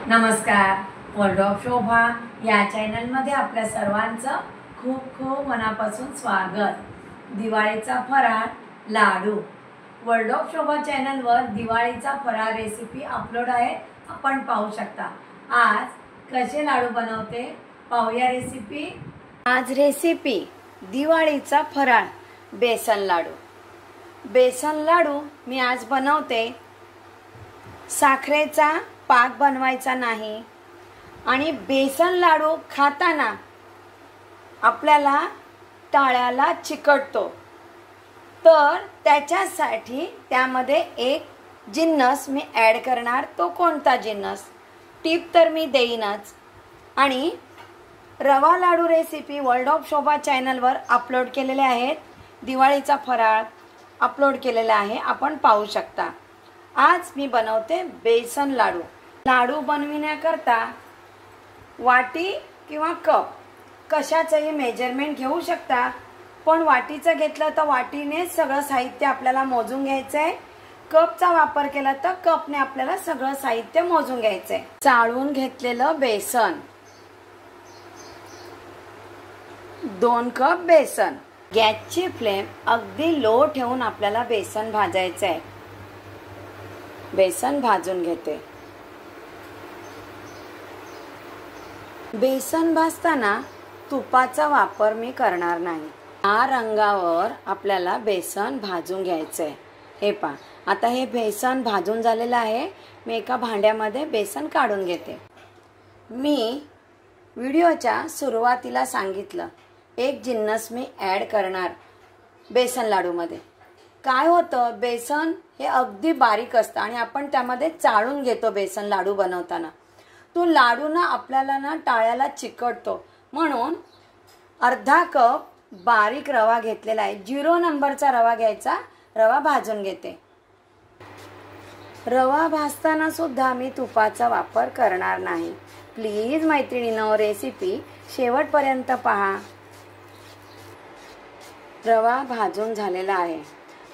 नमस्कार. World of शोभा या चॅनलमध्ये आपल्या सर्वांचं खूप खूप मनापासून स्वागत. दिवाळीचा फराळ लाडू. वर्ल्ड ऑफ शोभा चॅनलवर दिवाळीचा फराळ रेसिपी अपलोड आहे, आपण पाहू शकता. आज कसे लाडू बनवते पाहूया रेसिपी. आज रेसिपी दिवाळीचा फराळ बेसन लाडू. बेसन लाडू मी आज बनवते. साखरेचा पाक बनवायचा नाही आणि बेसन लाडू खाताना आपल्याला टाळ्याला चिकटतो, तर त्याच्यासाठी त्यामध्ये एक जिन्नस मी ॲड करणार. तो कोणता जिन्नस टिप तर मी देईनच. आणि रवा लाडू रेसिपी वर्ल्ड ऑफ शोभा चॅनलवर अपलोड केलेले आहेत. दिवाळीचा फराळ अपलोड केलेला आहे, आपण पाहू शकता. आज मी बनवते बेसन लाडू. लाडू बनविण्याकरता वाटी किंवा कप कशाचंही मेजरमेंट घेऊ शकता, पण वाटीचं घेतलं तर वाटीने सगळं साहित्य आपल्याला मोजून घ्यायचं आहे. कपचा वापर केला तर कपने आपल्याला सगळं साहित्य मोजून घ्यायचं आहे. चाळून घेतलेलं बेसन 2 कप बेसन. गॅसची फ्लेम अगदी लो ठेवून आपल्याला बेसन भाजायचं आहे. बेसन भाजून घेते. बेसन भाजताना तुपाचा वापर मी करणार नाही. या रंगावर आपल्याला बेसन भाजून घ्यायचं आहे. हे पहा, आता हे बेसन भाजून झालेलं आहे. मी एका भांड्यामध्ये बेसन काढून घेते. मी व्हिडिओच्या सुरुवातीला सांगितलं, एक जिन्नस मी ॲड करणार बेसन लाडूमध्ये. काय होतं, बेसन हे अगदी बारीक असतं आणि आपण त्यामध्ये चाळून घेतो बेसन लाडू बनवताना. तो लाडू ना आपल्याला टाळ्याला चिकटतो, म्हणून अर्धा कप बारीक रवा घेतलेला आहे. 0 नंबरचा रवा घ्यायचा. रवा भाजून घेते. रवा भाजताना सुद्धा मी तुपाचा वापर करणार नाही. प्लीज मैत्रिणींनो, रेसिपी शेवटपर्यंत पहा. रवा भाजून झालेला आहे.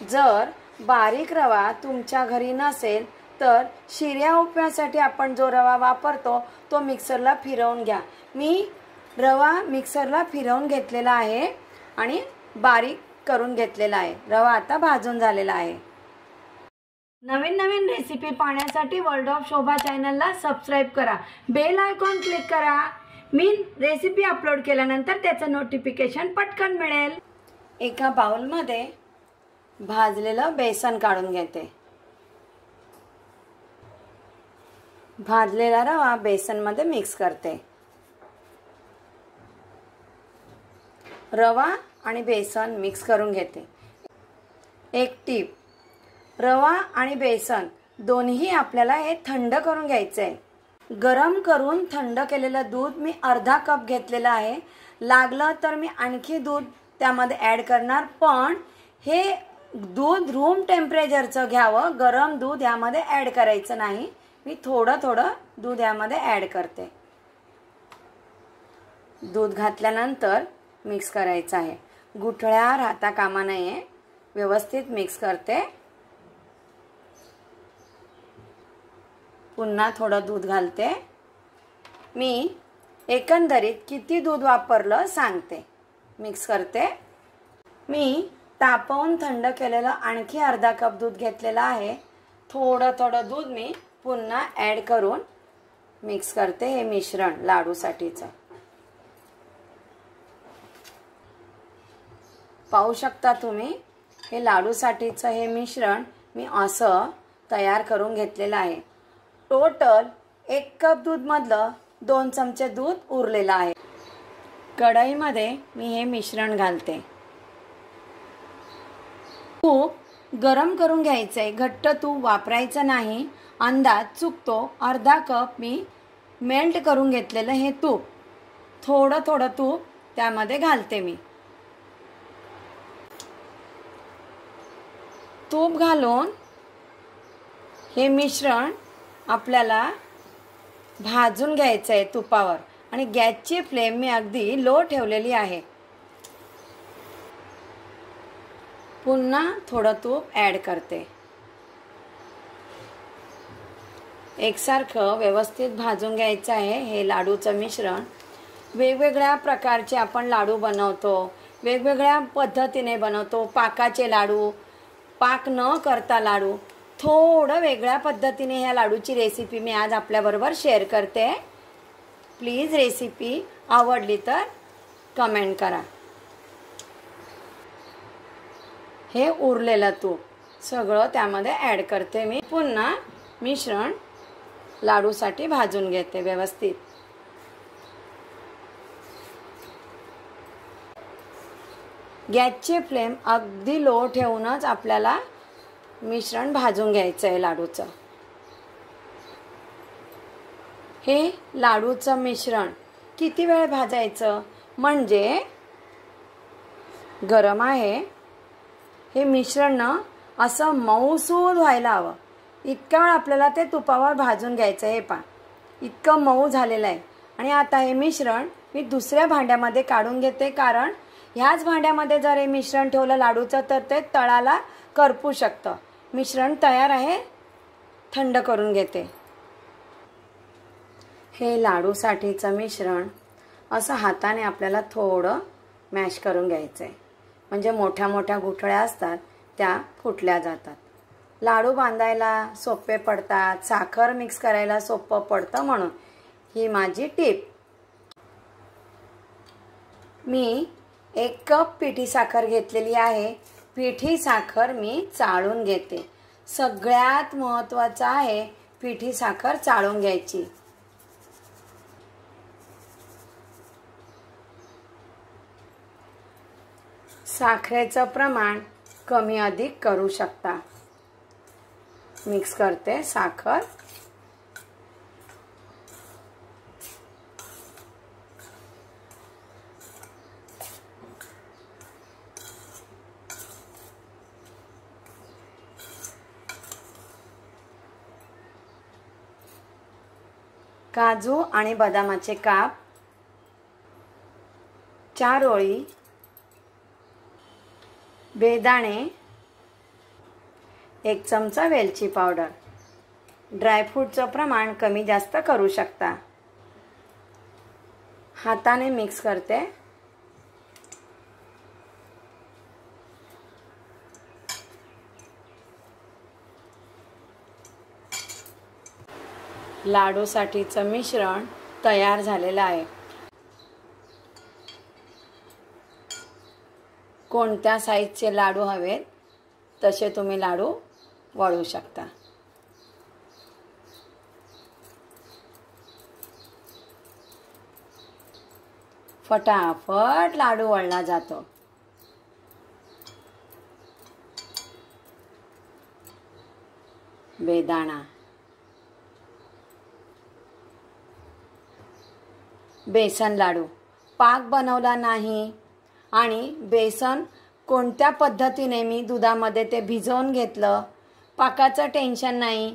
जर बारीक रवा तुमच्या घरी नसेल तर शिऱ्या उपम्यासाठी आपण जो रवा वापरतो तो मिक्सरला फिरवून घ्या. मी रवा मिक्सरला फिरवून घेतलेला आहे आणि बारीक करून घेतलेला आहे. रवा आता भाजून झालेला आहे. नवीन नवीन रेसिपी पाहण्यासाठी वर्ल्ड ऑफ शोभा चॅनलला सबस्क्राईब करा. बेल आयकॉन क्लिक करा. मी रेसिपी अपलोड केल्यानंतर त्याचं नोटिफिकेशन पटकन मिळेल. एका बाउलमध्ये भाजलेलं बेसन काढून घेते. भाजलेला रवा बेसनमध्ये मिक्स करते. रवा आणि बेसन मिक्स करून घेते. एक टीप, रवा आणि बेसन दोन्ही आपल्याला हे थंड करून घ्यायचं आहे. गरम करून थंड केलेलं दूध मी अर्धा कप घेतलेलं आहे. लागलं तर मी आणखी दूध त्यामध्ये ॲड करणार, पण हे दूध रूम टेम्परेचरचं घ्यावं. गरम दूध यामध्ये ॲड करायचं नाही. मी थोडं थोडं दूध यामध्ये ॲड करते. दूध घातल्यानंतर मिक्स करायचं आहे. गुठळ्या राहता कामा नये. व्यवस्थित मिक्स करते. पुन्हा थोडं दूध घालते. मी एकंदरीत किती दूध वापरलं सांगते. मिक्स करते. मी तापवून थंड केलेलं आणखी अर्धा कप दूध घेतलेलं आहे. थोडं थोडं दूध मी पुन्हा ॲड करून मिक्स करते. हे मिश्रण लाडूसाठीचं पाहू शकता तुम्ही. हे लाडूसाठीचं हे मिश्रण मी असं तयार करून घेतलेलं आहे. टोटल 1 कप दूधमधलं 2 चमचे दूध उरलेलं आहे. कढईमध्ये मी हे मिश्रण घालते. तूप गरम करून घ्यायचं आहे. घट्ट तूप वापरायचं नाही, अंदाज चुकतो. अर्धा कप मी मेल्ट करून घेतलेलं हे तूप, थोडं थोडं तूप त्यामध्ये घालते. मी तूप घालून हे मिश्रण आपल्याला भाजून घ्यायचं आहे तुपावर. आणि गॅसची फ्लेम मी अगदी लो ठेवलेली आहे. पुन्हा थोडं तूप ॲड करते. एकसारखं व्यवस्थित भाजून घ्यायचं आहे हे लाडूचं मिश्रण। वेगवेगळ्या प्रकारचे आपण लाडू बनवतो, वेगवेगळ्या पद्धतीने बनवतो। पाकाचे लाडू, पाक न करता लाडू, थोडं वेगळ्या पद्धतीने ह्या लाडूची रेसिपी मी आज आपल्याबरोबर शेअर करते। प्लीज रेसिपी आवडली तर कमेंट करा। हे उरलेलं तूप सगळं त्यामध्ये ॲड करते मी। पुन्हा मिश्रण लाडूसाठी भाजून घेते व्यवस्थित। गॅसची फ्लेम अगदी लो ठेवूनच आपल्याला मिश्रण भाजून घ्यायचं आहे लाडूचं। हे लाडूचं मिश्रण किती वेळ भाजायचं म्हणजे गरम आहे हे मिश्रण ना असं मऊसूद व्हायला हवं, इतका वेळ आपल्याला ते तुपावर भाजून घ्यायचं आहे। पहा इतकं मऊ झालेलं आहे। आणि आता हे मिश्रण मी दुसऱ्या भांड्यामध्ये काढून घेते, कारण ह्याच भांड्यामध्ये जर हे मिश्रण ठेवलं लाडूचं तर ते तळाला करपू शकतं। मिश्रण तयार आहे, थंड करून घेते। हे लाडूसाठीचं मिश्रण असं हाताने आपल्याला थोडं मॅश करून घ्यायचं आहे, म्हणजे मोठ्या मोठ्या गुठळ्या असतात त्या फुटल्या जातात। लाडू बांधायला सोपे पडतात, साखर मिक्स करायला सोपं पडतं, म्हणून ही माझी टिप। मी 1 कप पिठी साखर घेतलेली आहे। पिठी साखर मी चाळून घेते। सगळ्यात महत्त्वाचं आहे पिठी साखर चाळून घ्यायची। साखरेचं प्रमाण कमी अधिक करू शकता। मिक्स करते साखर। काजू आणि बदामाचे काप 4 ओळी, बेदाणे 1 चमचा वेलची पावडर। ड्रायफ्रूटचं प्रमाण कमी जास्त करू शकता। हाताने मिक्स करते। लाडूसाठीचं मिश्रण तयार झालेलं आहे। कोणत्या साईजचे लाडू हवेत तसे तुम्ही लाडू वळू शकता। फटाफट लाडू वळला जातो। बेदाणा, बेसन लाडू पाक बनवला नाही आणि बेसन कोणत्या पद्धतीने मी दुधामध्ये ते भिजवून घेतलं, पाकाचं टेन्शन नाही।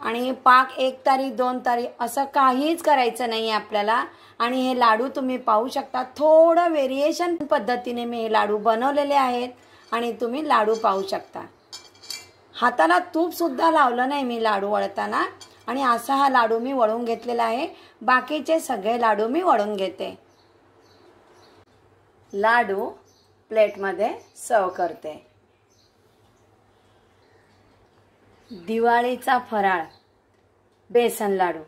आणि पाक 1 तारी 2 तारी असं काहीच करायचं नाही आपल्याला। आणि हे लाडू तुम्ही पाहू शकता, थोडं व्हेरिएशन पद्धतीने मी हे लाडू बनवलेले आहेत आणि तुम्ही लाडू पाहू शकता। हाताला तूप सुद्धा लावलं नाही मी लाडू वळताना, आणि असा हा लाडू मी वळून घेतलेला आहे। बाकीचे सगळे लाडू मी वळून घेते। लाडू प्लेटमध्ये सर्व करते। दिवाळीचा फराळ बेसन लाडू।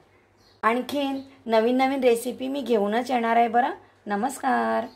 आणखीन नवीन नवीन रेसिपी मी घेऊनच येणार आहे बरं। नमस्कार।